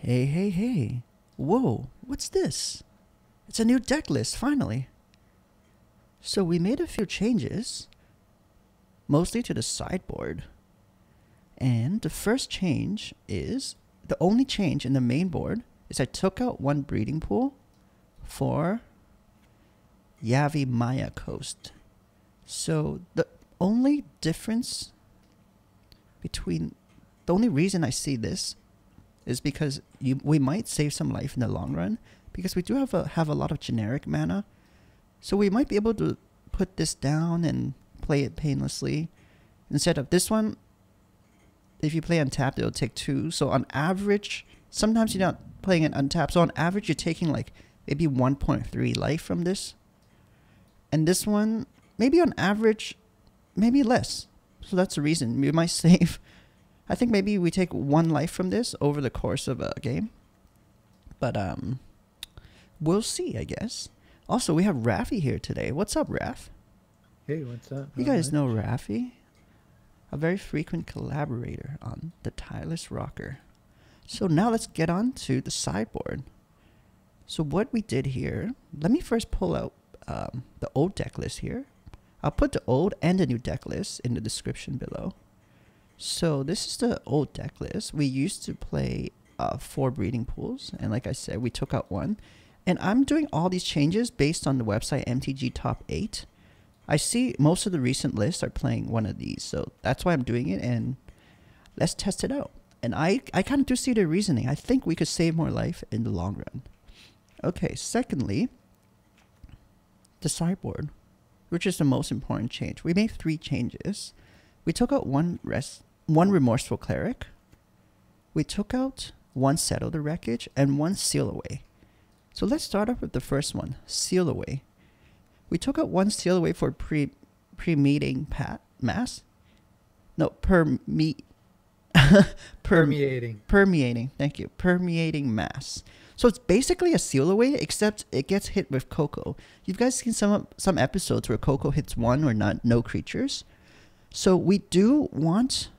Hey, hey, hey. Whoa, what's this? It's a new deck list, finally. So we made a few changes, mostly to the sideboard. And the first change is, the only change in the main board is I took out one breeding pool for Yavi Maya Coast. So the only difference between, the only reason I see this is because we might save some life in the long run, because we do have a lot of generic mana. So we might be able to put this down and play it painlessly. Instead of this one, if you play untapped, it'll take 2. So on average, sometimes you're not playing it untapped. So on average, you're taking like maybe 1.3 life from this. And this one, maybe on average, maybe less. So that's the reason we might save. I think maybe we take 1 life from this over the course of a game. But we'll see, I guess. Also, we have Raffi here today. What's up, Raff? Hey, what's up? You guys know Raffi? A very frequent collaborator on the Tireless Rocker. So now let's get on to the sideboard. So what we did here, let me first pull out the old deck list here. I'll put the old and the new deck list in the description below. So this is the old deck list. We used to play 4 breeding pools, and like I said, we took out 1. And I'm doing all these changes based on the website MTG Top 8. I see most of the recent lists are playing one of these, so that's why I'm doing it, and let's test it out. And I kind of do see the reasoning. I think we could save more life in the long run. Okay, secondly, the sideboard, which is the most important change. We made 3 changes. We took out one Remorseful Cleric. We took out 1 Settle the Wreckage and 1 Seal Away. So let's start off with the first one, Seal Away. We took out 1 Seal Away for permeating mass. No, permeating. Thank you. Permeating mass. So it's basically a Seal Away, except it gets hit with Coco. You've guys seen some episodes where Coco hits 1 or no creatures. So we do want,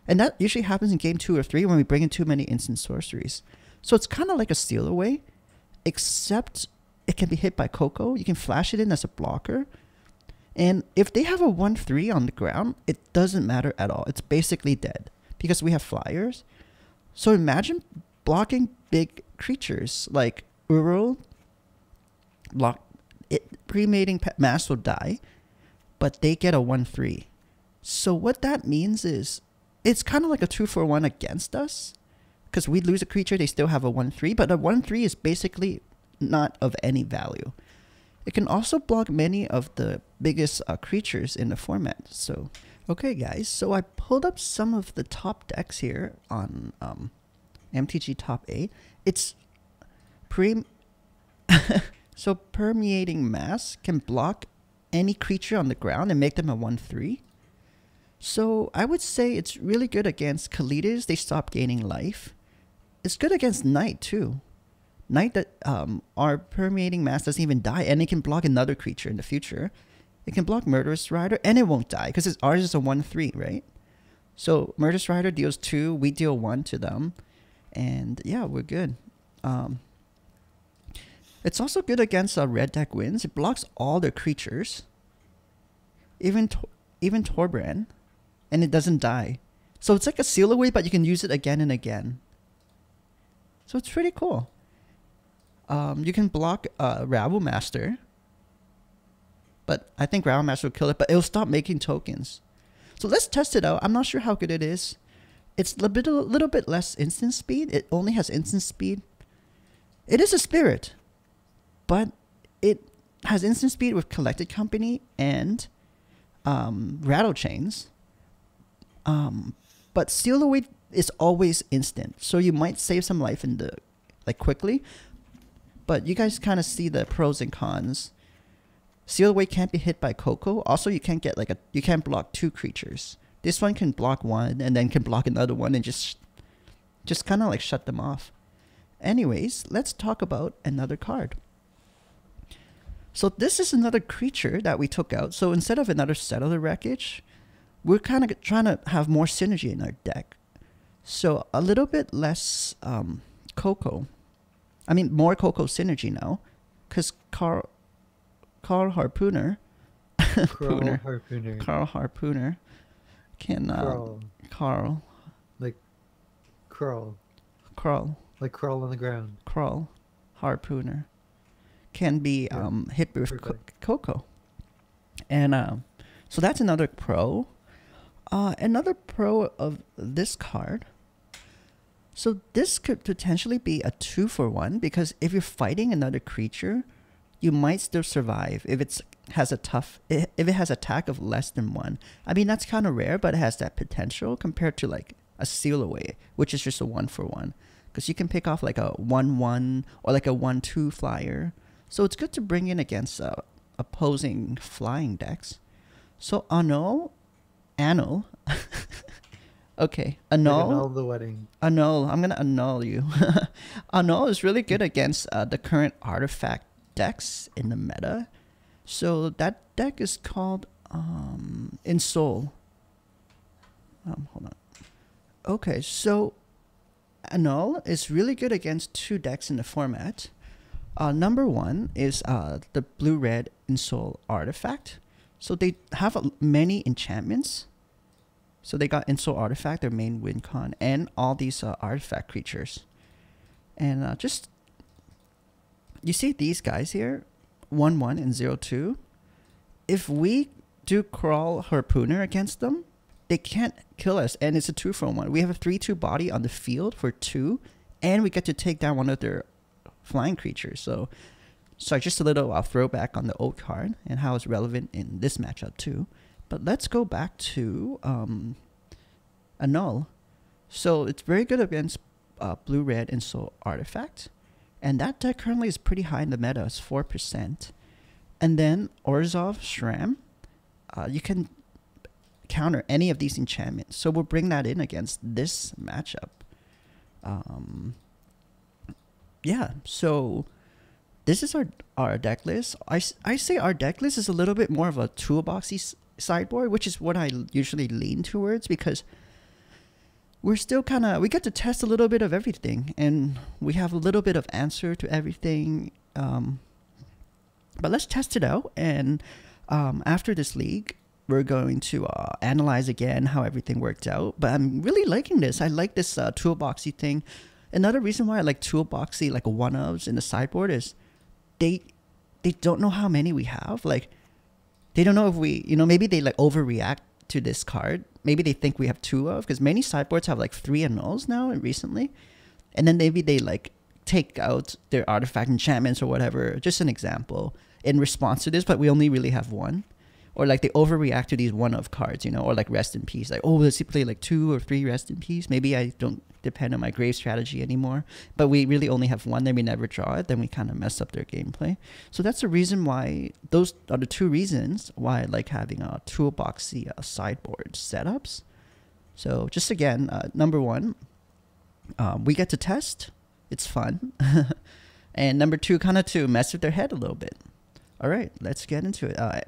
and that usually happens in game 2 or 3 when we bring in too many instant sorceries. So it's kind of like a Seal Away, except it can be hit by Coco. You can flash it in as a blocker. And if they have a 1/3 on the ground, it doesn't matter at all. It's basically dead because we have flyers. So imagine blocking big creatures like Uro. Pre-mating mass will die, but they get a 1/3. So what that means is it's kind of like a 2-for-1 against us, because we lose a creature, they still have a 1/3, but a 1/3 is basically not of any value. It can also block many of the biggest creatures in the format. So, okay guys, so I pulled up some of the top decks here on MTG Top 8. It's so Permeating Mass can block any creature on the ground and make them a 1/3. So I would say it's really good against Kalitas. They stop gaining life. It's good against Knight too. Knight that our Permeating Mass doesn't even die, and it can block another creature in the future. It can block Murderous Rider, and it won't die because ours is a 1/3, right? So Murderous Rider deals 2, we deal 1 to them, and yeah, we're good. It's also good against red deck wins. It blocks all their creatures, even Torbrand, and it doesn't die. So it's like a Seal Away, but you can use it again and again. So it's pretty cool. You can block Rabble Master, but I think Rabble Master will kill it, but it'll stop making tokens. So let's test it out. I'm not sure how good it is. It's a little bit less instant speed. It only has instant speed. It is a spirit, but it has instant speed with Collected Company and Rattle Chains. But Seal Away is always instant, so you might save some life in the quickly. But you guys kind of see the pros and cons. Seal Away can't be hit by Coco. Also, you can't get you can't block 2 creatures. This one can block 1 and then can block another one and just kind of shut them off. Anyways, let's talk about another card. So this is another creature that we took out. So instead of another Settle the Wreckage, we're kind of trying to have more synergy in our deck. So a little bit less Coco. I mean, more Coco synergy now. Because Carl Harpooner. Carl Harpooner can... Carl. Like crawl. Crawl. Like crawl on the ground. Crawl. Harpooner. Can be hit with Coco. And so that's another pro. Another pro of this card. So this could potentially be a 2-for-1 because if you're fighting another creature, you might still survive if it has attack of less than 1. I mean, that's kind of rare, but it has that potential compared to like a Seal Away, which is just a 1-for-1. Because you can pick off like a 1-1 or like a 1-2 flyer. So it's good to bring in against opposing flying decks. So annul. Okay, annul. Annul the wedding. Annul. I'm gonna annul you. Annul is really good against the current artifact decks in the meta. So that deck is called Ensoul. Hold on. Okay, so annul is really good against 2 decks in the format. Number 1 is the blue-red Ensoul artifact. So they have many enchantments. So they got Ensoul Artifact, their main win con, and all these artifact creatures. And just, you see these guys here, 1-1 and 0-2. If we do Crawl Harpooner against them, they can't kill us, and it's a 2-for-1. We have a 3-2 body on the field for 2, and we get to take down one of their flying creatures. So just a little throwback on the old card and how it's relevant in this matchup too. But let's go back to Annul. So it's very good against blue-red and Soul Artifact. And that deck currently is pretty high in the meta. It's 4%. And then Orzhov Shram. You can counter any of these enchantments. So we'll bring that in against this matchup. Yeah, so this is our deck list. I say our deck list is a little bit more of a toolboxy sideboard, which is what I usually lean towards because we're still we get to test a little bit of everything and we have a little bit of answer to everything. But let's test it out. And after this league, we're going to analyze again how everything worked out. But I'm really liking this. I like this toolboxy thing. Another reason why I like toolboxy, like one-ofs in the sideboard is they don't know how many we have. Like, they don't know if we, maybe they like overreact to this card. Maybe they think we have 2 of, because many sideboards have like 3 annuls now recently. And then maybe they like take out their artifact enchantments or whatever. Just an example in response to this, but we only really have 1. Or like they overreact to these one-of cards, or like Rest in Peace. Like, oh, let's play like 2 or 3 Rest in Peace. Maybe I don't depend on my grave strategy anymore. But we really only have 1, then we never draw it. Then we kind of mess up their gameplay. So that's the reason why, those are the 2 reasons why I like having a toolboxy sideboard setups. So just again, number 1, we get to test. It's fun. And number 2, kind of to mess with their head a little bit. All right, let's get into it.